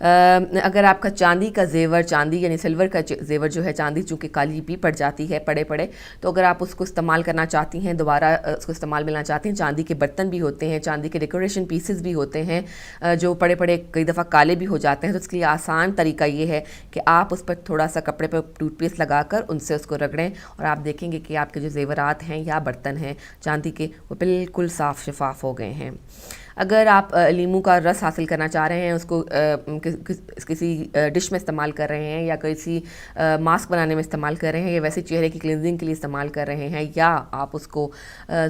اگر آپ کا چاندی کا زیور، چاندی یعنی سلور کا زیور جو ہے، چاندی چونکہ کالی بھی پڑ جاتی ہے پڑے پڑے، تو اگر آپ اس کو استعمال کرنا چاہتی ہیں، دوبارہ اس کو استعمال ملنا چاہتی ہیں، چاندی کے برتن بھی ہوتے ہیں، چاندی کے ڈیکوریشن پیسز بھی ہوتے ہیں جو پڑے پڑے کئی دفعہ کالے بھی ہو جاتے ہیں، تو اس کے لیے آسان طریقہ یہ ہے کہ آپ اس پر تھوڑا سا کپڑے پر ٹوتھ پیسٹ لگا کر ان سے اس کو رگڑیں، اور آپ دیکھیں گے کہ آپ کے جو زیورات ہیں یا برتن ہیں چاندی کے، وہ بالکل صاف شفاف ہو گئے ہیں۔ اگر آپ لیموں کا رس حاصل کرنا چاہ رہے ہیں، اس کو کسی ڈش میں استعمال کر رہے ہیں، یا کسی ماسک بنانے میں استعمال کر رہے ہیں، یا ویسے چہرے کی کلینزنگ کے لیے استعمال کر رہے ہیں، یا آپ اس کو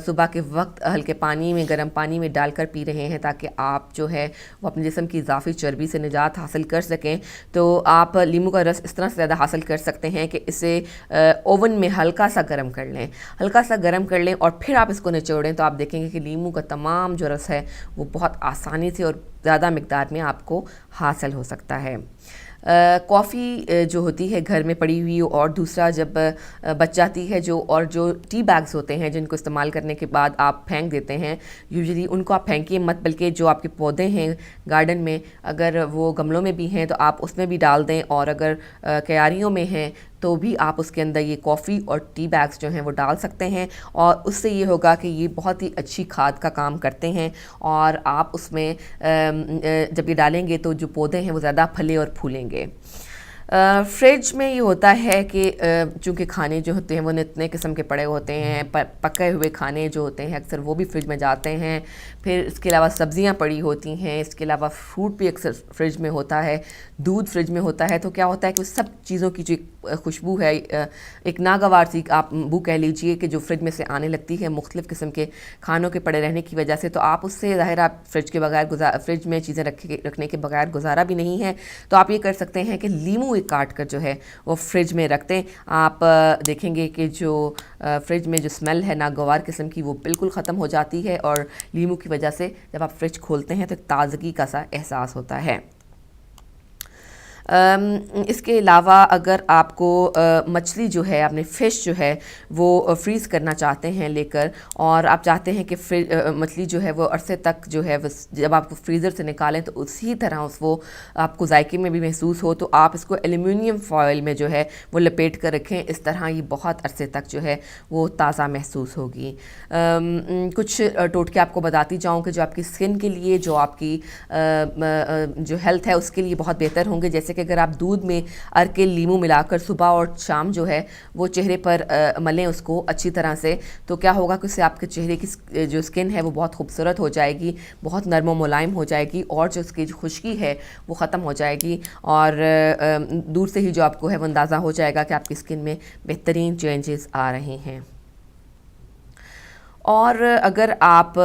صبح کے وقت ہلکے پانی میں، گرم پانی میں ڈال کر پی رہے ہیں تاکہ آپ جو ہے وہ اپنے جسم کی اضافی چربی سے نجات حاصل کر سکیں، تو آپ لیموں کا رس اس طرح سے زیادہ حاصل کر سکتے ہیں کہ اسے اوون میں ہلکا سا گرم کر لیں، ہلکا سا گرم کر لیں، اور پھر آپ اس کو نچوڑیں، تو آپ دیکھیں گے کہ لیموں کا تمام جو رس ہے وہ بہت آسانی سے اور زیادہ مقدار میں آپ کو حاصل ہو سکتا ہے۔ کافی جو ہوتی ہے گھر میں پڑی ہوئی، اور دوسرا جب بچ جاتی ہے اور جو ٹی بیگز ہوتے ہیں جن کو استعمال کرنے کے بعد آپ پھینک دیتے ہیں، یوزلی ان کو آپ پھینکیے مت، بلکہ جو آپ کے پودے ہیں گارڈن میں، اگر وہ گملوں میں بھی ہیں تو آپ اس میں بھی ڈال دیں، اور اگر کیاریوں میں ہیں تو بھی آپ اس کے اندر یہ کافی اور ٹی بیگز جو ہیں وہ ڈال سکتے ہیں، اور اس سے یہ ہوگا کہ یہ بہت ہی اچھی کھاد کا کام کرتے ہیں، اور آپ اس میں جب یہ ڈالیں گے تو جو پودے ہیں وہ زیادہ پھلے اور پھولیں گے۔ فریج میں یہ ہوتا ہے کہ چونکہ کھانے جو ہوتے ہیں وہ نتنے قسم کے پڑے ہوتے ہیں، پکے ہوئے کھانے جو ہوتے ہیں اکثر وہ بھی فریج میں جاتے ہیں، پھر اس کے علاوہ سبزیاں پڑی ہوتی ہیں، اس کے علاوہ فروٹ بھی اکثر فریج میں ہوتا ہے، دودھ فریج میں ہوتا ہے، تو کیا ہوتا ہے کہ سب چیزوں کی جو خوشبو ہے، ایک ناگوار سی آپ بو کہہ لیجئے کہ جو فریج میں سے آنے لگتی ہے مختلف قسم کے کھانوں کے پڑے رہنے کی وجہ سے، تو آپ اس سے ظاہر آپ فریج میں چیزیں رکھنے کے بغیر گزارا بھی نہیں ہے، تو آپ یہ کر سکتے ہیں کہ لیموں ایک کاٹ کر جو ہے وہ فریج میں رکھ دیں، آپ دیکھیں گے کہ جو فریج میں جو اسمیل ہے ناگوار قسم کی وہ بالکل ختم ہو جاتی ہے، اور لیموں کی وجہ سے جب آپ فریج کھولتے ہیں تو ایک تازگی کا سا احساس ہوتا ہے۔ اس کے علاوہ اگر آپ کو مچھلی جو ہے، اپنے فش جو ہے وہ فریز کرنا چاہتے ہیں لے کر، اور آپ چاہتے ہیں کہ مچھلی جو ہے وہ عرصے تک جو ہے جب آپ کو فریزر سے نکالیں تو اسی طرح وہ آپ کو ذائقے میں بھی محسوس ہو، تو آپ اس کو ایلومینیم فوائل میں جو ہے وہ لپیٹ کر رکھیں، اس طرح یہ بہت عرصے تک جو ہے وہ تازہ محسوس ہوگی۔ کچھ ٹوٹکے آپ کو بتاتی جاؤں کہ جو آپ کی سکن کے لیے، جو آپ کی جو ہیلتھ ہے اس کے لیے بہت بہتر ہوں گے، جیسے کہ اگر آپ دودھ میں کے لیموں ملا کر صبح اور شام جو ہے وہ چہرے پر ملیں اس کو اچھی طرح سے، تو کیا ہوگا کہ اس سے آپ کے چہرے کی جو سکن ہے وہ بہت خوبصورت ہو جائے گی، بہت نرم و ملائم ہو جائے گی، اور جو اس کی جو خشکی ہے وہ ختم ہو جائے گی، اور دور سے ہی جو آپ کو ہے وہ اندازہ ہو جائے گا کہ آپ کی سکن میں بہترین چینجز آ رہے ہیں۔ اور اگر آپ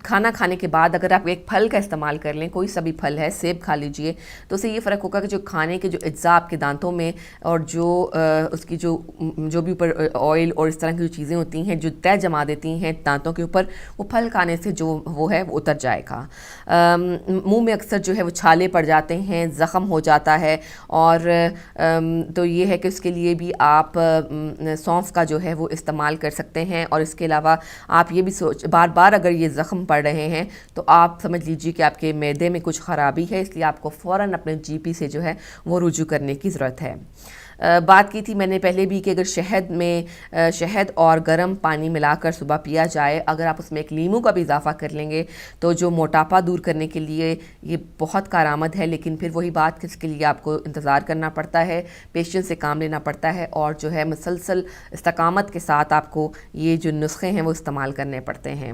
کھانا کھانے کے بعد اگر آپ ایک پھل کا استعمال کر لیں، کوئی سا بھی پھل ہے، سیب کھا لیجئے، تو اس سے یہ فرق ہوگا کہ جو کھانے کے جو اجزاء آپ کے دانتوں میں، اور جو اس کی جو بھی اوپر آئل اور اس طرح کی جو چیزیں ہوتی ہیں جو تہ جما دیتی ہیں دانتوں کے اوپر، وہ پھل کھانے سے جو وہ ہے وہ اتر جائے گا۔ منہ میں اکثر جو ہے وہ چھالے پڑ جاتے ہیں، زخم ہو جاتا ہے، اور تو یہ ہے کہ اس کے لیے بھی آپ سونف کا جو ہے وہ استعمال کر سکتے ہیں، اور اس کے علاوہ آپ یہ بھی بار بار اگر یہ زخم پڑ رہے ہیں تو آپ سمجھ لیجیے کہ آپ کے معدے میں کچھ خرابی ہے، اس لیے آپ کو فوراً اپنے جی پی سے جو ہے وہ رجوع کرنے کی ضرورت ہے۔ بات کی تھی میں نے پہلے بھی کہ اگر شہد اور گرم پانی ملا کر صبح پیا جائے، اگر آپ اس میں ایک لیموں کا بھی اضافہ کر لیں گے تو جو موٹاپا دور کرنے کے لیے یہ بہت کارآمد ہے، لیکن پھر وہی بات کہ اس کے لیے آپ کو انتظار کرنا پڑتا ہے، پیشنس سے کام لینا پڑتا ہے، اور جو ہے مسلسل استقامت کے ساتھ آپ کو یہ جو نسخے ہیں وہ استعمال کرنے پڑتے ہیں۔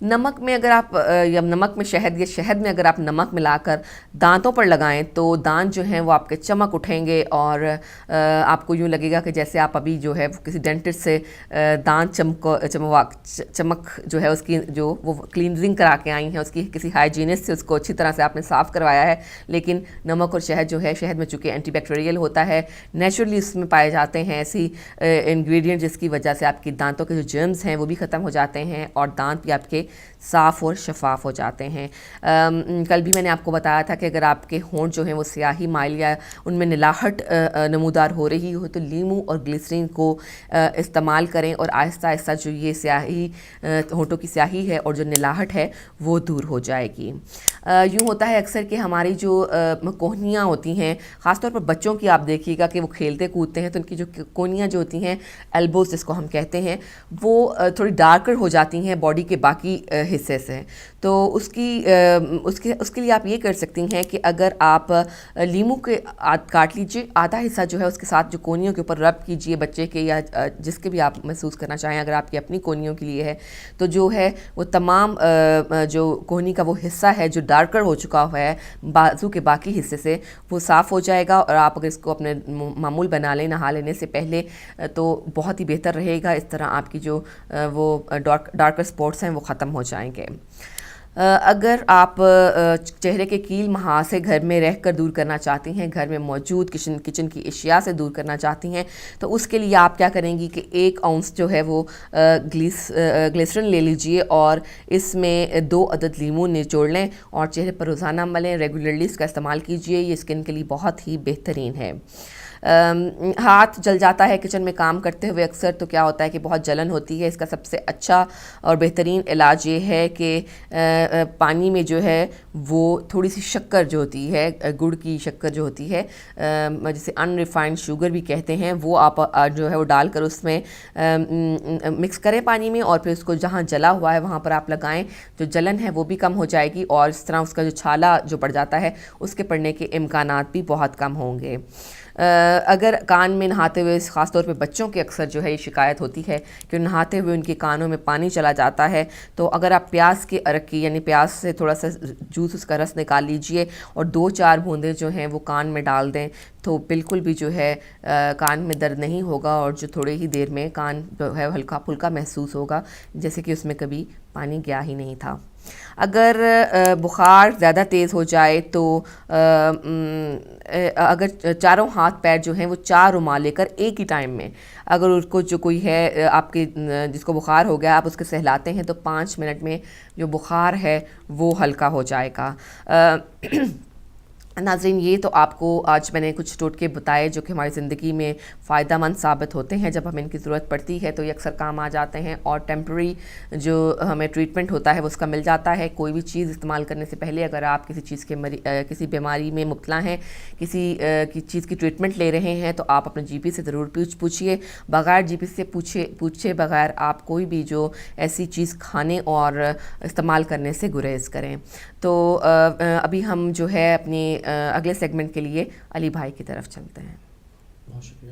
نمک میں اگر آپ یا نمک میں شہد یا شہد میں اگر آپ نمک ملا کر دانتوں پر لگائیں تو دانت جو ہیں وہ آپ کے چمک اٹھیں گے، اور آپ کو یوں لگے گا کہ جیسے آپ ابھی جو ہے کسی ڈینٹسٹ سے دانت چمک جو ہے اس کی جو وہ کلینزنگ کرا کے آئی ہیں، اس کی کسی ہائیجینسٹ سے اس کو اچھی طرح سے آپ نے صاف کروایا ہے، لیکن نمک اور شہد جو ہے، شہد میں چونکہ اینٹی بیکٹیریل ہوتا ہے، نیچرلی اس میں پائے جاتے ہیں ایسی انگریڈینٹ جس کی وجہ سے آپ کی دانتوں کے جو جرمز ہیں وہ بھی ختم ہو جاتے ہیں، اور دانت بھی آپ کے صاف اور شفاف ہو جاتے ہیں۔ کل بھی میں نے آپ کو بتایا تھا کہ اگر آپ کے ہونٹ جو ہیں وہ سیاہی مائل یا ان میں نلاہٹ نمودار ہو رہی ہو تو لیمو اور گلیسرین کو استعمال کریں اور آہستہ آہستہ جو یہ سیاہی ہونٹوں کی سیاہی ہے اور جو نلاہٹ ہے وہ دور ہو جائے گی۔ یوں ہوتا ہے اکثر کہ ہماری جو کوہنیاں ہوتی ہیں، خاص طور پر بچوں کی آپ دیکھیے گا کہ وہ کھیلتے کودتے ہیں تو ان کی جو کوہنیاں جو ہوتی ہیں، ایلبوز جس کو ہم کہتے ہیں، وہ تھوڑی ڈارکر ہو جاتی ہیں باڈی کے باقی حصے سے۔ تو اس کے لیے آپ یہ کر سکتی ہیں کہ اگر آپ لیمو کے کاٹ لیجئے، آدھا حصہ جو ہے اس کے ساتھ جو کونیوں کے اوپر رب کیجئے بچے کے یا جس کے بھی آپ محسوس کرنا چاہیں، اگر آپ کی اپنی کونیوں کے لیے ہے تو جو ہے وہ تمام جو کونی کا وہ حصہ ہے جو ڈارکر ہو چکا ہوا ہے بازو کے باقی حصے سے، وہ صاف ہو جائے گا۔ اور آپ اگر اس کو اپنے معمول بنا لیں نہا لینے سے پہلے تو بہت ہی بہتر رہے گا۔ اس طرح آپ کی جو وہ ڈارکر اسپاٹس ہیں وہ ختم ہو جائیں گے۔ اگر آپ چہرے کے کیل مہاسے گھر میں رہ کر دور کرنا چاہتی ہیں، گھر میں موجود کچن کی اشیاء سے دور کرنا چاہتی ہیں، تو اس کے لیے آپ کیا کریں گی کہ 1 اونس جو ہے وہ گلیسرین لے لیجئے اور اس میں 2 عدد لیمو نچوڑ لیں اور چہرے پر روزانہ ملیں، ریگولرلی اس کا استعمال کیجئے، یہ اسکن کے لیے بہت ہی بہترین ہے۔ ہاتھ جل جاتا ہے کچن میں کام کرتے ہوئے اکثر، تو کیا ہوتا ہے کہ بہت جلن ہوتی ہے۔ اس کا سب سے اچھا اور بہترین علاج یہ ہے کہ پانی میں جو ہے وہ تھوڑی سی شکر جو ہوتی ہے، گڑ کی شکر جو ہوتی ہے، جسے ان ریفائنڈ شوگر بھی کہتے ہیں، وہ آپ جو ہے وہ ڈال کر اس میں مکس کریں پانی میں، اور پھر اس کو جہاں جلا ہوا ہے وہاں پر آپ لگائیں، جو جلن ہے وہ بھی کم ہو جائے گی اور اس طرح اس کا جو چھالا جو پڑ جاتا ہے اس کے پڑنے کے امکانات بھی بہت کم ہوں گے۔ اگر کان میں نہاتے ہوئے، خاص طور پہ بچوں کے اکثر جو ہے یہ شکایت ہوتی ہے کہ نہاتے ہوئے ان کے کانوں میں پانی چلا جاتا ہے، تو اگر آپ پیاز کے ارک کی یعنی پیاز سے تھوڑا سا جوس اس کا رس نکال لیجئے اور 2-4 بوندیں جو ہیں وہ کان میں ڈال دیں تو بالکل بھی جو ہے کان میں درد نہیں ہوگا اور جو تھوڑے ہی دیر میں کان جو ہے ہلکا پھلکا محسوس ہوگا جیسے کہ اس میں کبھی پانی گیا ہی نہیں تھا۔ اگر بخار زیادہ تیز ہو جائے تو اگر چاروں ہاتھ پیر جو ہیں وہ 4 رومال لے کر ایک ہی ٹائم میں، اگر اس کو جو کوئی ہے آپ کے جس کو بخار ہو گیا، آپ اس کے سہلاتے ہیں تو 5 منٹ میں جو بخار ہے وہ ہلکا ہو جائے گا۔ ناظرین، یہ تو آپ کو آج میں نے کچھ ٹوٹکے بتائے جو کہ ہماری زندگی میں فائدہ مند ثابت ہوتے ہیں، جب ہمیں ان کی ضرورت پڑتی ہے تو یہ اکثر کام آ جاتے ہیں، اور ٹیمپرری جو ہمیں ٹریٹمنٹ ہوتا ہے وہ اس کا مل جاتا ہے۔ کوئی بھی چیز استعمال کرنے سے پہلے اگر آپ کسی بیماری میں مبتلا ہیں، کسی چیز کی ٹریٹمنٹ لے رہے ہیں تو آپ اپنے جی پی سے ضرور پوچھیے۔ بغیر جی پی سے پوچھے بغیر آپ کوئی بھی جو ایسی چیز کھانے اور استعمال کرنے سے گریز کریں۔ تو ابھی ہم جو ہے اپنی اگلے سیگمنٹ کے لیے علی بھائی کی طرف چلتے ہیں۔ بہت شکریہ،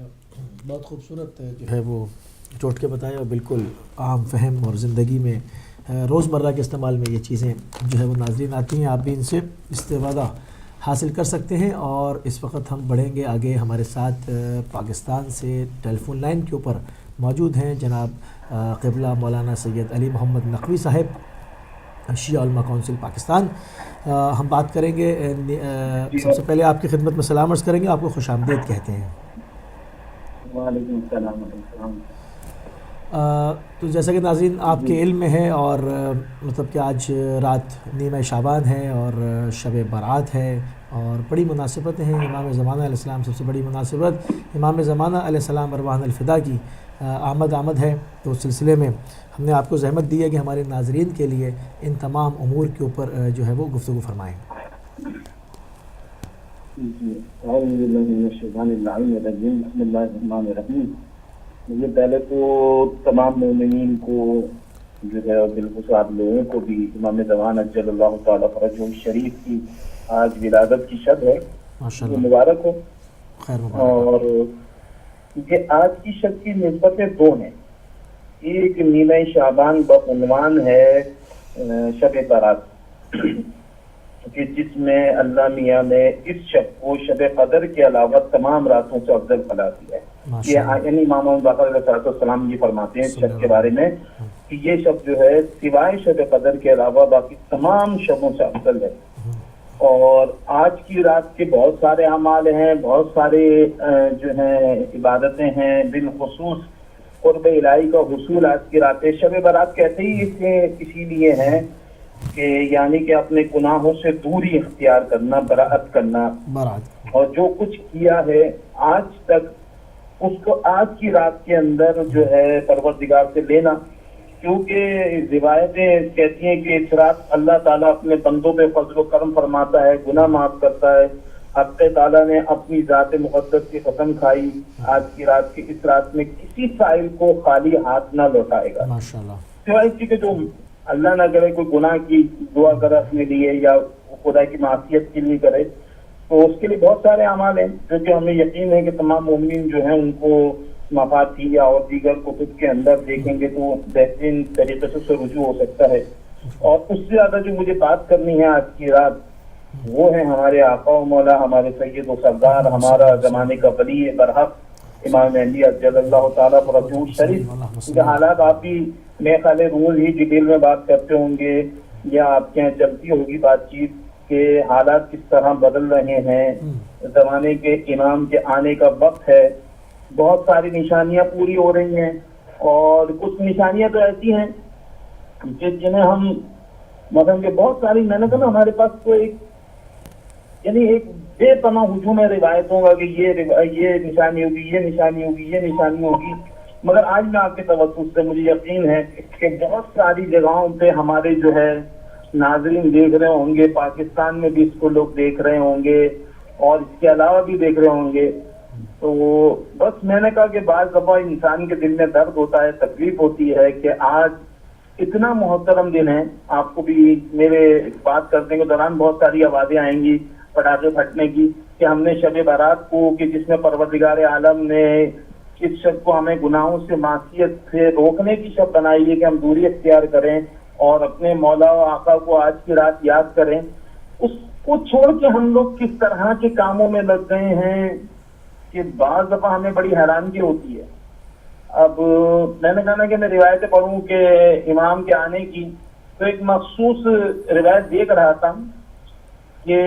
بہت خوبصورت جو ہے وہ ٹوٹکے بتائے اور بالکل عام فہم اور زندگی میں روزمرہ کے استعمال میں یہ چیزیں جو ہے وہ ناظرین آتی ہیں، آپ بھی ان سے استفادہ حاصل کر سکتے ہیں۔ اور اس وقت ہم بڑھیں گے آگے، ہمارے ساتھ پاکستان سے ٹیلی فون لائن کے اوپر موجود ہیں جناب قبلہ مولانا سید علی محمد نقوی صاحب، شیعہ علماء کونسل پاکستان۔ ہم بات کریں گے، سب سے پہلے آپ کی خدمت میں سلام عرض کریں گے، آپ کو خوش آمدید کہتے ہیں۔ وعلیکم السلام۔ تو جیسا کہ ناظرین آپ کے علم میں ہے، اور مطلب کہ آج رات نیمہ شعبان ہے اور شب برات ہے اور بڑی مناسبت ہیں، امام زمانہ علیہ السلام سب سے بڑی مناسبت امام زمانہ علیہ السلام ارواحنا الفدا کی آمد ہے۔ تو اس سلسلے میں ہم نے آپ کو زحمت دی ہے کہ ہمارے ناظرین کے لیے ان تمام امور کے اوپر جو ہے وہ گفتگو فرمائیں۔ بسم اللہ الرحمن الرحیم۔ مجھے پہلے تو تمام مومنین کو جو ہے بالخصوص آپ لوگوں کو بھی امام زمان اجل اللہ تعالیٰ فرجہ شریف کی آج ولادت کی شب ہے، مبارک ہو۔ خیر مبارک۔ اور یہ آج کی شب کی نسبتیں 2 ہیں، ایک نیمہ شعبان بعنوان ہے شب برات، کہ جس میں اللہ میاں نے اس شب کو شب قدر کے علاوہ تمام راتوں سے افضل قرار دیا ہے۔ یعنی امام باقر علیہ السلام یہ فرماتے ہیں شب کے بارے میں کہ یہ شب جو ہے سوائے شب قدر کے علاوہ باقی تمام شبوں سے افضل ہے۔ اور آج کی رات کے بہت سارے اعمال ہیں، بہت سارے جو ہیں عبادتیں ہیں، بالخصوص قرب الہی کا حصول آج کی رات ہے. شب برات کہتے ہی اسی لیے ہیں کہ یعنی کہ اپنے گناہوں سے دوری اختیار کرنا، برات کرنا، اور جو کچھ کیا ہے آج تک اس کو آج کی رات کے اندر جو ہے پروردگار سے لینا. کیونکہ روایتیں کہتی ہیں کہ اس رات اللہ تعالیٰ اپنے بندوں پہ فضل و کرم فرماتا ہے، گناہ معاف کرتا ہے. حق تعالیٰ نے اپنی ذات مقدس کی قسم کھائی آج کی رات کی اس رات میں کسی سائل کو خالی ہاتھ نہ لوٹائے گا، سوائے اس کے جو اللہ نہ کرے کوئی گناہ کی دعا کرے اپنے لیے یا خدا کی معصیت کے لیے کرے. تو اس کے لیے بہت سارے اعمال ہیں جو کہ ہمیں یقین ہے کہ تمام مومنین جو ہیں ان کو مفاتیح اور دیگر کتب کے اندر دیکھیں گے تو بہترین طریقے سے رجوع ہو سکتا ہے. اور اس سے زیادہ جو مجھے بات کرنی ہے آج کی رات وہ ہے ہمارے آقا و مولا، ہمارے سید و سردار، ہمارا زمانے کا ولی برحق امام مہدی عجل اللہ تعالیٰ فرجہ شریف کے حالات آپ بھی میرے خیال روز ہی ڈیٹیل میں بات کرتے ہوں گے یا آپ کے یہاں چلتی ہوگی بات چیت کہ حالات کس طرح بدل رہے ہیں. زمانے کے امام کے آنے کا وقت ہے، بہت ساری نشانیاں پوری ہو رہی ہیں اور کچھ نشانیاں تو ایسی ہیں کہ جنہیں ہم مثلا کہ بہت ساری میں نے کہا نا ہمارے پاس تو ایک بے پناہ ہجوم ہے روایتوں کا کہ یہ نشانی ہوگی، یہ نشانی ہوگی، یہ نشانی ہوگی. مگر آج میں آپ کے توسط سے مجھے یقین ہے کہ بہت ساری جگہوں پہ ہمارے جو ہے ناظرین دیکھ رہے ہوں گے، پاکستان میں بھی اس کو لوگ دیکھ رہے ہوں گے اور اس کے علاوہ بھی دیکھ رہے ہوں گے. تو بس میں نے کہا کہ بعض دفعہ انسان کے دل میں درد ہوتا ہے، تکلیف ہوتی ہے کہ آج اتنا محترم دن ہے. آپ کو بھی میرے بات کرنے کے دوران بہت ساری آوازیں آئیں گی پٹاخے پھٹنے کی کہ ہم نے شب بارات کو کہ جس میں پروردگار عالم نے اس شب کو ہمیں گناہوں سے معصیت سے روکنے کی شب بنائی ہے کہ ہم دوری اختیار کریں اور اپنے مولا و آقا کو آج کی رات یاد کریں. اس کو چھوڑ کے ہم لوگ کس طرح کے کاموں میں لگ گئے ہیں کہ بعض دفعہ ہمیں بڑی حیرانگی ہوتی ہے. اب میں نے کہا نا کہ میں روایتیں پڑھوں کہ امام کے آنے کی، تو ایک مخصوص روایت دیکھ رہا تھا کہ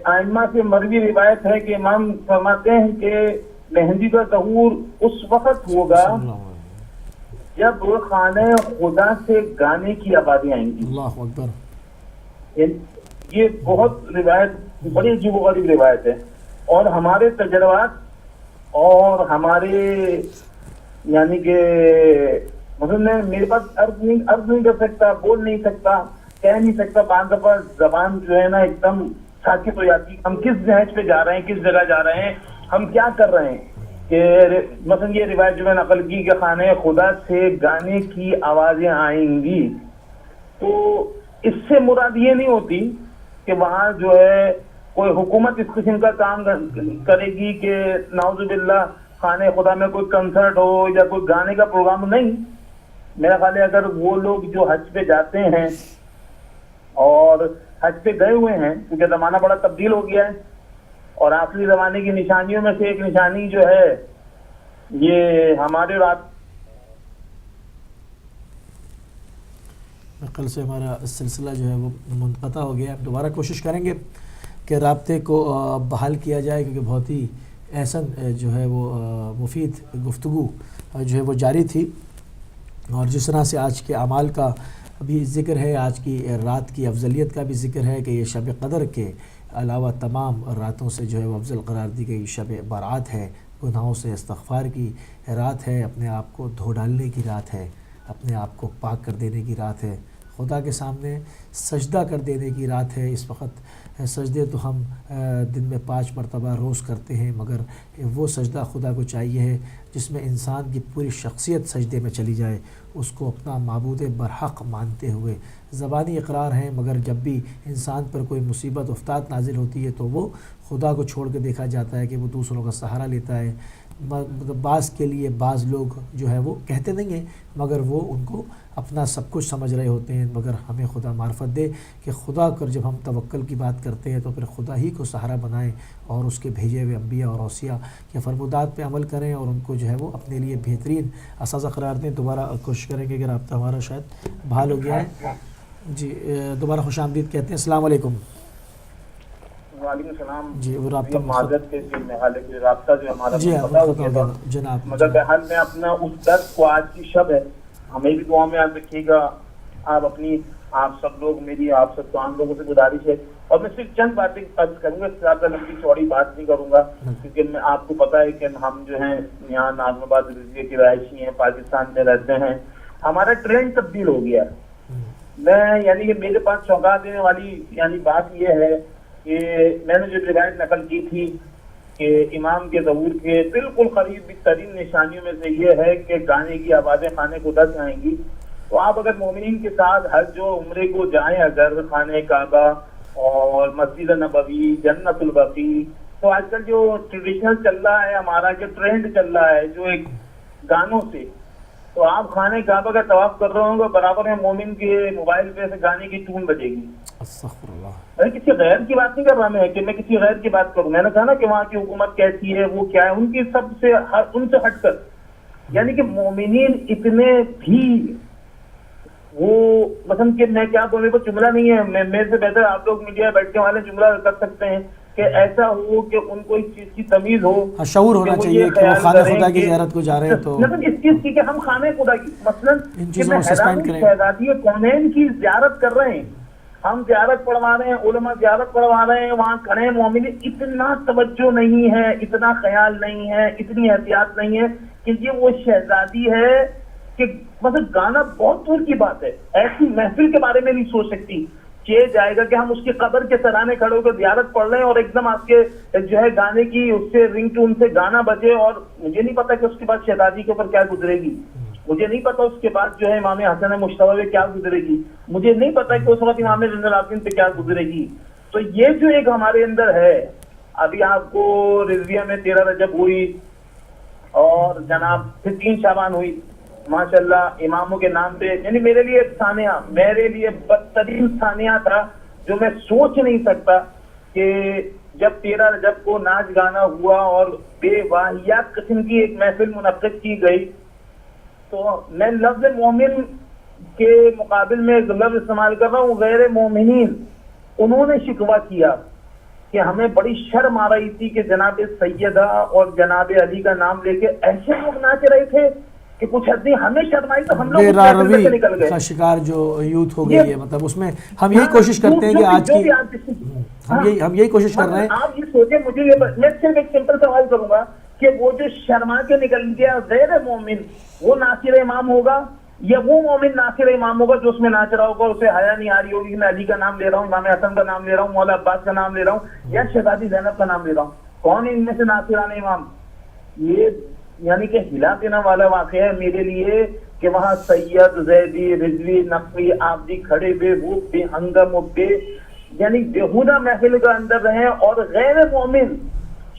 ائمہ سے مروی روایت ہے کہ امام فرماتے ہیں کہ مہندی کا ظہور اس وقت ہوگا جب خانہ خدا سے گانے کی آوازیں آئیں گی. اللہ اکبر. یہ بہت روایت بڑی عجیب و غریب روایت ہے اور ہمارے تجربات اور ہمارے یعنی کہ مثلا میرے پاس عرض نہیں کر سکتا، بول نہیں سکتا، کہہ نہیں سکتا. بعض دفعہ زبان جو ہے نا ایک دم ساکت ہو جاتی. ہم کس نہج پہ جا رہے ہیں، کس جگہ جا رہے ہیں، ہم کیا کر رہے ہیں. کہ مثلا یہ روایت جو میں نقل کی کہ خانہ خدا سے گانے کی آوازیں آئیں گی، تو اس سے مراد یہ نہیں ہوتی کہ وہاں جو ہے کوئی حکومت اس قسم کا کام کرے گی کہ نعوذ باللہ خانہ خدا میں کوئی کنسرٹ ہو یا کوئی گانے کا پروگرام. نہیں، میرا خیال ہے اگر وہ لوگ جو حج پہ جاتے ہیں اور حج پہ گئے ہوئے ہیں، کیونکہ زمانہ بڑا تبدیل ہو گیا ہے اور آخری زمانے کی نشانیوں میں سے ایک نشانی جو ہے یہ ہمارے رات کل سے ہمارا سلسلہ جو ہے وہ منقطع ہو گیا. ہم دوبارہ کوشش کریں گے کہ رابطے کو بحال کیا جائے کیونکہ بہت ہی احسن جو ہے وہ مفید گفتگو جو ہے وہ جاری تھی اور جس طرح سے آج کے اعمال کا بھی ذکر ہے، آج کی رات کی افضلیت کا بھی ذکر ہے کہ یہ شب قدر کے علاوہ تمام راتوں سے جو ہے وہ افضل قرار دی گئی شب برات ہے. گناہوں سے استغفار کی رات ہے، اپنے آپ کو دھو ڈالنے کی رات ہے، اپنے آپ کو پاک کر دینے کی رات ہے، خدا کے سامنے سجدہ کر دینے کی رات ہے. اس وقت سجدے تو ہم دن میں 5 مرتبہ روز کرتے ہیں، مگر وہ سجدہ خدا کو چاہیے ہے جس میں انسان کی پوری شخصیت سجدے میں چلی جائے، اس کو اپنا معبود برحق مانتے ہوئے. زبانی اقرار ہیں مگر جب بھی انسان پر کوئی مصیبت افتاد نازل ہوتی ہے تو وہ خدا کو چھوڑ کے دیکھا جاتا ہے کہ وہ دوسروں کا سہارا لیتا ہے. بعض کے لیے بعض لوگ جو ہے وہ کہتے نہیں ہیں مگر وہ ان کو اپنا سب کچھ سمجھ رہے ہوتے ہیں. مگر ہمیں خدا معرفت دے کہ خدا کر جب ہم توکل کی بات کرتے ہیں تو پھر خدا ہی کو سہارا بنائیں اور اس کے بھیجے ہوئے انبیاء اور اوصیاء کے فرمودات پہ عمل کریں اور ان کو جو ہے وہ اپنے لیے بہترین اساسہ قرار دیں. دوبارہ کوشش کریں گے کہ رابطہ ہمارا شاید بحال ہو گیا ہے. جی دوبارہ خوش آمدید کہتے ہیں. السلام علیکم. وعلیکم السلام جی وہ رابطہ معذرت کے حالانکہ رابطہ جو ہمارا جی پتہ ہو گیا تھا جناب، مگر بہرحال میں اپنا اس درد کو آج کی شب ہے ہمیں بھی دعا میں یاد رکھیے گا. آپ سب لوگ میری آپ سب تمام لوگوں سے گزارش ہے اور میں صرف چند باتیں عرض کروں گا, زیادہ لمبی چوڑی بات نہیں کروں گا کیونکہ میں آپ کو پتا ہے کہ ہم جو ہیں یہاں ناظم آباد رضویہ کے رہائشی ہیں, پاکستان میں رہتے ہیں. ہمارا ٹرینڈ تبدیل ہو گیا ہے. میں یعنی کہ میرے پاس چونکا دینے والی بات یہ ہے کہ میں نے جو روایت نقل کی تھی کہ امام کے ظہور کے بالکل قریب ترین نشانیوں میں سے یہ ہے کہ گانے کی آوازیں خانے کو دس آئیں گی. تو آپ اگر مومنین کے ساتھ حج و عمرے کو جائیں اگر خانہ کعبہ اور مسجد نبوی, جنت البقیع, تو آج کل جو ٹریڈیشنل چل رہا ہے ہمارا جو ٹرینڈ چل رہا ہے جو ایک گانوں سے, تو آپ خانہ کعبہ کا طواف کر رہے ہوں گے برابر میں مومن کے موبائل پہ سے گانے کی ٹون بجے گی. استغفر اللہ. میں کسی غیر کی بات نہیں کر رہا میں کہ میں کسی غیر کی بات کروں. میں نے کہا نا کہ وہاں کی حکومت کیسی ہے, وہ کیا ہے, ان کی سب سے ان سے ہٹ کر یعنی کہ مومنین اتنے بھی وہ مثلا کہ میں کیا بولنے کو جملہ نہیں ہے, میرے سے بہتر آپ لوگ میڈیا بیٹھنے والے جملہ کر سکتے ہیں کہ ایسا ہو کہ ان کو اس چیز کی تمیز ہو, شعور ہونا چاہیے کہ وہ خانہ خدا کی زیارت کو جا رہے ہیں. تو مطلب اس چیز کی کہ ہم خانہ خدا کی مثلا کہ میں حیران شہزادی کونین کی زیارت کر رہے ہیں, ہم زیارت پڑھوا رہے ہیں, علماء زیارت پڑھوا رہے ہیں, وہاں کھڑے مومن اتنا توجہ نہیں ہے, اتنا خیال نہیں ہے, اتنی احتیاط نہیں ہے کہ یہ وہ شہزادی ہے کہ مطلب گانا بہت دور کی بات ہے. ایسی محفل کے بارے میں نہیں سوچ سکتی کہ جائے گا کہ ہم اس کی قبر کے سرانے کھڑے ہو کر زیارت پڑھ رہے ہیں اور ایک دم آپ کے جو ہے گانے کی اس سے رنگ ٹون سے گانا بجے, اور مجھے نہیں پتا کہ اس کے بعد شہزادی کے اوپر کیا گزرے گی, مجھے نہیں پتا اس کے بعد جو ہے امام حسن مشتبہ پہ کیا گزرے گی, مجھے نہیں پتا کہ اس وقت امام زین العابدین پہ کیا گزرے گی. تو یہ جو ایک ہمارے اندر ہے, ابھی آپ کو رضویہ میں 13 رجب ہوئی اور جناب پھر 3 شعبان ہوئی, ماشاءاللہ اماموں کے نام پہ, یعنی میرے لیے ثانیہ, میرے لیے بدترین ثانیہ تھا جو میں سوچ نہیں سکتا کہ جب 13 رجب کو ناچ گانا ہوا اور بے واحیات قسم کی ایک محفل منعقد کی گئی, تو میں لفظ مومن کے مقابل میں ایک لفظ استعمال کر رہا ہوں, غیر مومنین. انہوں نے شکوہ کیا کہ ہمیں بڑی شرم آ رہی تھی کہ جناب سیدہ اور جناب علی کا نام لے کے ایسے لوگ ناچ رہے تھے کہ کچھ حد نہیں, ہمیں شرم آئی تو ہم لوگ سے نکل گئے. کا شکار جو یوتھ ہو گئی ہے, مطلب اس میں ہم یہی کوشش کرتے ہیں کہ آج کی ہم یہی کوشش کر رہے ہیں. آپ یہ سوچیں, مجھے میں صرف ایک سمپل سوال کروں گا کہ وہ جو شرما کے نکل گیا غیر مومن, وہ ناصر امام ہوگا یا وہ مومن ناصر امام ہوگا جو اس میں ناچ رہا ہوگا, اسے حیا نہیں آ رہی ہوگی کہ میں علی کا نام لے رہا ہوں, امام حسن کا نام لے رہا ہوں, مولا عباس کا نام لے رہا ہوں یا شہزادی زینب کا نام لے رہا ہوں, کون ان میں سے ناصران امام؟ یہ یعنی کہ ہلا دینا والا واقعہ ہے میرے لیے کہ وہاں سید, زیدی, رضوی, نقوی, آبدی کھڑے ہوئے, وہ بے ہنگم بے یعنی بےہودہ محفل کا اندر رہیں اور غیر مومن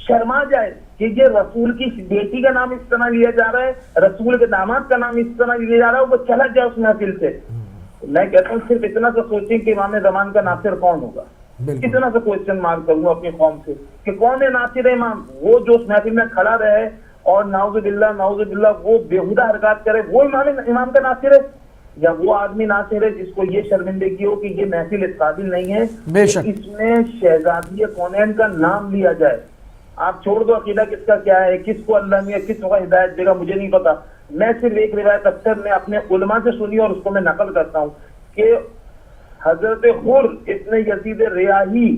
شرما جائے کہ یہ رسول کی بیٹی کا نام اس طرح لیا جا رہا ہے, رسول کے داماد کا نام اس طرح لیا جا رہا ہے, وہ چلا جائے اس محفل سے. میں کہتا ہوں صرف اتنا سا سوچیں کہ امام زمان کا ناصر کون ہوگا, اتنا سا کوشچن مارک کروں اپنی قوم سے کہ کون ہے ناصر امام؟ وہ جو اس محفل میں کھڑا رہے اور نعوذ باللہ وہ بےہودہ حرکات کرے, وہ امام کا ناصر ہے یا وہ آدمی ناصر ہے جس کو یہ شرمندگی ہو کہ یہ محفل اس قابل نہیں ہے اس میں شہزادی کونین کا نام لیا جائے. آپ چھوڑ دو عقیدہ کس کا کیا ہے, کس کو اللہ نے کس کو ہدایت دے گا مجھے نہیں پتا. میں صرف ایک روایت اکثر میں اپنے علماء سے سنی اور اس کو میں نقل کرتا ہوں کہ حضرت حر ابن یزید ریاحی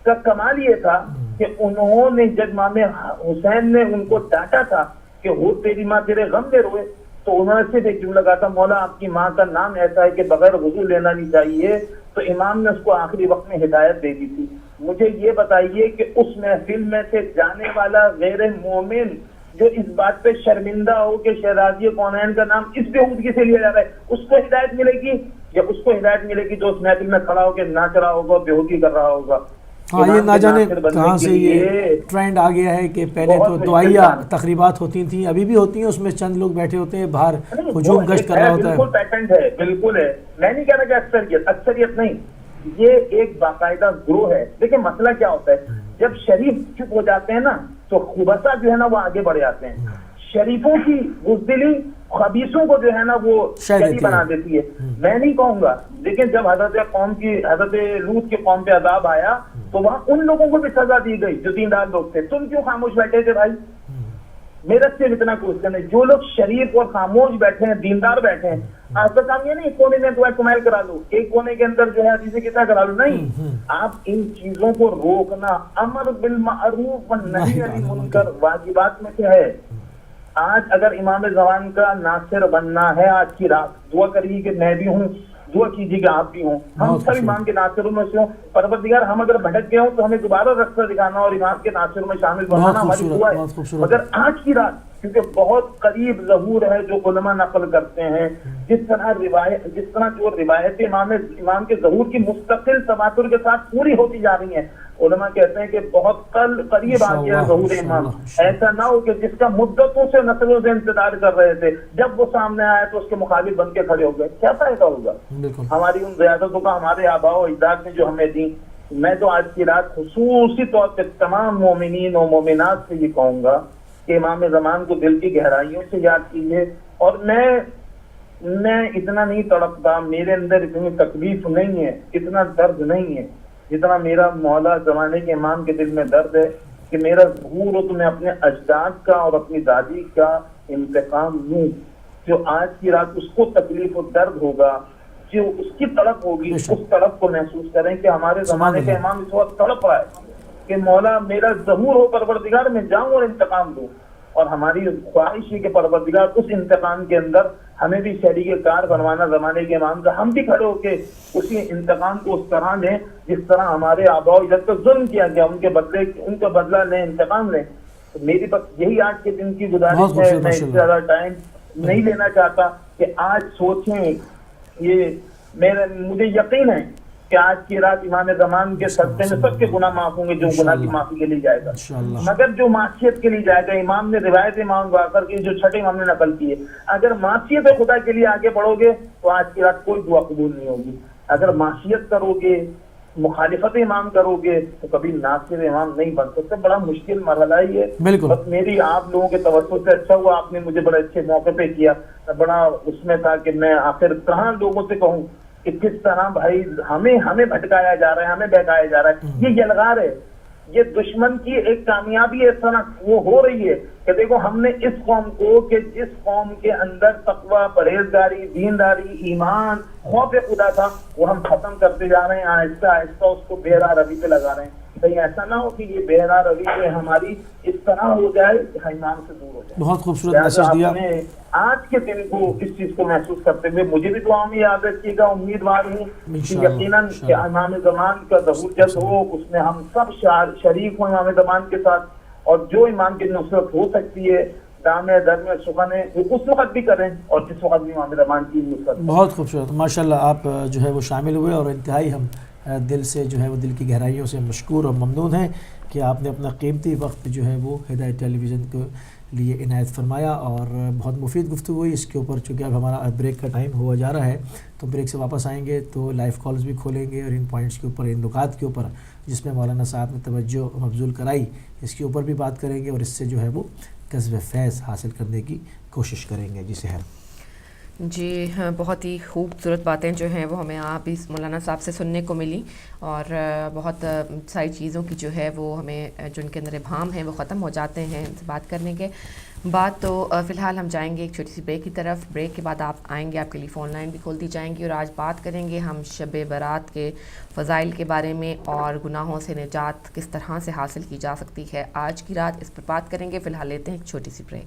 کا کمال یہ تھا کہ انہوں نے جب امام حسین نے ان کو ڈانٹا تھا کہ حر تیری ماں تیرے غم میں روئے, تو انہوں نے صرف ایک جملہ کہا تھا, مولا آپ کی ماں کا نام ایسا ہے کہ بغیر وضو لینا نہیں چاہیے. تو امام نے اس کو آخری وقت میں ہدایت دے دی تھی. مجھے یہ بتائیے کہ اس محفل میں سے جانے والا غیر مومن جو اس بات پہ شرمندہ ہو کہ شہزادی کونین کا نام اس بےہودگی سے لیا جا رہا ہے, اس کو ہدایت ملے گی یا اس کو ہدایت ملے گی جو اس محفل میں کھڑا ہو کے ناچ رہا ہوگا, بےہودگی کر رہا ہوگا. ہاں, یہ نہ جانے کہاں سے یہ ٹرینڈ آ گیا ہے کہ پہلے تو دعائیہ تقریبات ہوتی تھیں, ابھی بھی ہوتی ہیں, اس میں چند لوگ بیٹھے ہوتے ہیں, باہر ہجوم گشت کر رہا ہوتا ہے. بالکل پیٹنٹ ہے, بالکل ہے. میں نہیں کہہ رہا کہ اکثریت نہیں, یہ ایک باقاعدہ گروہ ہے. دیکھیں مسئلہ کیا ہوتا ہے, جب شریف چپ ہو جاتے ہیں نا تو خبثہ جو ہے نا وہ آگے بڑھ جاتے ہیں. شریفوں کی بزدلی خبیثوں کو جو ہے نا وہ شریف بنا دیتی ہے. میں نہیں کہوں گا, لیکن جب حضرت لوط کی قوم پہ عذاب آیا تو وہاں ان لوگوں کو بھی سزا دی گئی جو دیندار لوگ تھے. تم کیوں خاموش بیٹھے تھے بھائی؟ میرا سے اتنا کوشچن ہے. جو لوگ شریف اور خاموش بیٹھے ہیں, دیندار بیٹھے ہیں, آپ کا کام یہ نہیں کونے میں دعا کمائل کرا لو, ایک کونے کے اندر جو ہے حدیث کتنا کرا لو, نہیں. آپ ان چیزوں کو روکنا, امر بالمعروف والنہی عن المنکر واجبات میں سے ہے. آج اگر امام زمان کا ناصر بننا ہے آج کی رات, دعا کریے کہ میں بھی ہوں, دعا کیجیے کہ آپ بھی ہوں, ہم سب امام کے ناصروں میں سے ہوں. پروردگار ہم اگر بھٹک گئے ہوں تو ہمیں دوبارہ راستہ دکھانا اور امام کے ناصروں میں شامل بنانا ہماری دعا ہے. مگر آج کی رات کیونکہ بہت قریب ظہور ہے جو علماء نقل کرتے ہیں, جس طرح جو روایت امام کے ظہور کی مستقل تواتر کے ساتھ پوری ہوتی جا رہی ہیں, علماء کہتے ہیں کہ بہت قریب آ گیا ظہور امام. ایسا نہ ہو کہ جس کا مدتوں سے نسلوں سے انتظار کر رہے تھے, جب وہ سامنے آیا تو اس کے مخالف بن کے کھڑے ہو گئے, کیا فائدہ ہوگا؟ ہماری ان زیادتوں کا ہمارے آباء و اجداد نے جو ہمیں دی. میں تو آج کی رات خصوصی طور پہ تمام مومنین و مومنات سے یہ کہوں گا کہ امام زمان کو دل کی گہرائیوں سے یاد کیجیے. اور میں اتنا نہیں تڑپتا, میرے اندر اتنی تکلیف نہیں ہے, اتنا درد نہیں ہے جتنا میرا مولا زمانے کے امام کے دل میں درد ہے کہ میرا ظہور ہو تو میں اپنے اجداد کا اور اپنی دادی کا انتقام لوں. جو آج کی رات اس کو تکلیف و درد ہوگا, جو اس کی تڑپ ہوگی, اس تڑپ کو محسوس کریں کہ ہمارے زمانے کے امام اس وقت تڑپ رہا ہے کہ مولا میرا ظہور ہو پروردگار, میں جاؤں اور انتقام دوں. اور ہماری خواہش ہے کہ پروردگار اس انتقام کے اندر ہمیں بھی شریک کار بنوانا زمانے کے امام کا, ہم بھی کھڑے ہو کے اسی انتقام کو اس طرح لیں جس طرح ہمارے آباء و اجداد پر ظلم کیا گیا, ان کا بدلہ لیں, انتقام لیں. تو میری بس یہی آج کے دن کی گزارش ہے. میں اس سے زیادہ ٹائم نہیں لینا چاہتا کہ آج سوچیں, یہ مجھے یقین ہے کہ آج کی رات امام زمان کے صدقے میں سب کے گناہ معاف ہوں گے جو گناہ کی معافی کے لیے جائے گا. مگر جو معصیت کے لیے جائے گا, امام نے روایت امام واقر کی جو چھٹے امام نے نقل کی ہے, اگر معصیت خدا کے لیے آگے بڑھو گے تو آج کی رات کوئی دعا قبول نہیں ہوگی. اگر معصیت کرو گے, مخالفت امام کرو گے تو کبھی ناصر امام نہیں بن سکتے. بڑا مشکل مرحلہ ہی ہے. بس میری آپ لوگوں کے توجہ سے اچھا ہوا, آپ نے مجھے بڑے اچھے موقع پہ کیا. بڑا اس میں تھا کہ میں آخر کہاں لوگوں سے کہوں کہ کس طرح بھائی ہمیں بھٹکایا جا رہا ہے, ہمیں بہکایا جا رہا ہے. یہ یلغار ہے, یہ دشمن کی ایک کامیابی اس طرح وہ ہو رہی ہے کہ دیکھو ہم نے اس قوم کو, کہ جس قوم کے اندر تقوی, پرہیزگاری, دینداری, ایمان, خوف خدا تھا, وہ ہم ختم کرتے جا رہے ہیں آہستہ آہستہ, اس کو بہرا روی پہ لگا رہے ہیں. کہیں ایسا نہ ہو کہ یہ بہرا روی پہ ہماری اس طرح ہو جائے کہ ایمان سے دور ہو جائے. بہت خوبصورت میسج دیا. آج کے دن کو اس چیز کو محسوس کرتے ہوئے مجھے بھی دعاؤں میں یاد رکھیے گا. امیدوار ہوں کہ یقیناً کہ امام زمان کا ظہور جب ہو اس میں ہم سب شریک ہوں امام زمان کے ساتھ, اور جو امام کی نصرت ہو سکتی ہے دامے درمے سخنے وہ اس وقت بھی کریں, اور جس وقت بھی امام زمان کی نصرت. بہت خوبصورت, ماشاءاللہ آپ جو ہے وہ شامل ہوئے, اور انتہائی ہم دل سے جو ہے وہ دل کی گہرائیوں سے مشکور اور ممنون ہیں کہ آپ نے اپنا قیمتی وقت جو ہے وہ ہدایت ٹیلی ویژن کے لیے عنایت فرمایا, اور بہت مفید گفتگو ہوئی اس کے اوپر. چونکہ اب ہمارا بریک کا ٹائم ہوا جا رہا ہے تو بریک سے واپس آئیں گے تو لائیو کالز بھی کھولیں گے, اور ان پوائنٹس کے اوپر, ان نکات کے اوپر جس میں مولانا صاحب نے توجہ مبذول کرائی, اس کے اوپر بھی بات کریں گے, اور اس سے جو ہے وہ کسب فیض حاصل کرنے کی کوشش کریں گے. جی سحر. جی ہاں, بہت ہی خوبصورت باتیں جو ہیں وہ ہمیں آپ اس مولانا صاحب سے سننے کو ملی, اور بہت ساری چیزوں کی جو ہے وہ ہمیں جو ان کے اندر ابہام ہیں وہ ختم ہو جاتے ہیں ان سے بات کرنے کے بعد. تو فی الحال ہم جائیں گے ایک چھوٹی سی بریک کی طرف. بریک کے بعد آپ آئیں گے, آپ کے لیے فون لائن بھی کھول دی جائیں گی, اور آج بات کریں گے ہم شب برات کے فضائل کے بارے میں, اور گناہوں سے نجات کس طرح سے حاصل کی جا سکتی ہے آج کی رات, اس پر بات کریں گے. فی الحال لیتے ہیں ایک چھوٹی سی بریک.